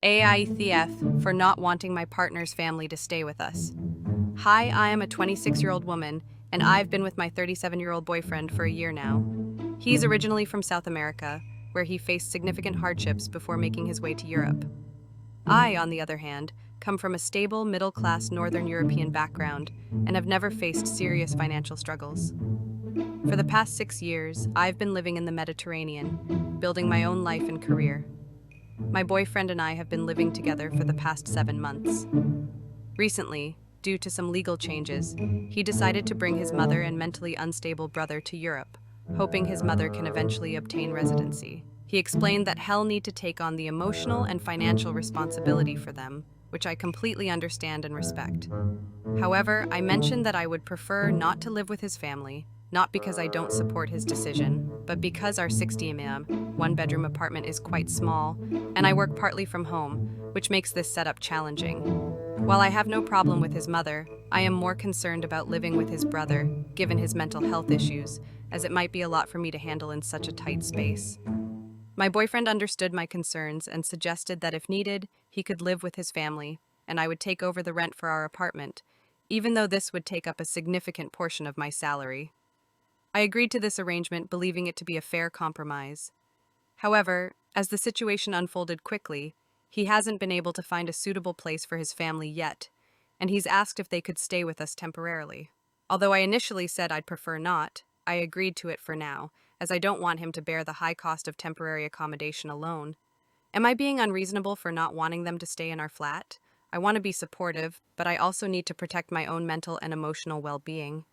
AITH for not wanting my partner's family to stay with us. Hi, I am a 26-year-old woman, and I've been with my 37-year-old boyfriend for a year now. He's originally from South America, where he faced significant hardships before making his way to Europe. I, on the other hand, come from a stable, middle-class Northern European background and have never faced serious financial struggles. For the past 6 years, I've been living in the Mediterranean, building my own life and career. My boyfriend and I have been living together for the past 7 months. Recently, due to some legal changes, he decided to bring his mother and mentally unstable brother to Europe, hoping his mother can eventually obtain residency. He explained that he'll need to take on the emotional and financial responsibility for them, which I completely understand and respect. However, I mentioned that I would prefer not to live with his family, not because I don't support his decision, but because our 60 one-bedroom apartment is quite small, and I work partly from home, which makes this setup challenging. While I have no problem with his mother, I am more concerned about living with his brother, given his mental health issues, as it might be a lot for me to handle in such a tight space. My boyfriend understood my concerns and suggested that if needed, he could live with his family, and I would take over the rent for our apartment, even though this would take up a significant portion of my salary. I agreed to this arrangement, believing it to be a fair compromise. However, as the situation unfolded quickly, he hasn't been able to find a suitable place for his family yet, and he's asked if they could stay with us temporarily. Although I initially said I'd prefer not, I agreed to it for now, as I don't want him to bear the high cost of temporary accommodation alone. Am I being unreasonable for not wanting them to stay in our flat? I want to be supportive, but I also need to protect my own mental and emotional well-being.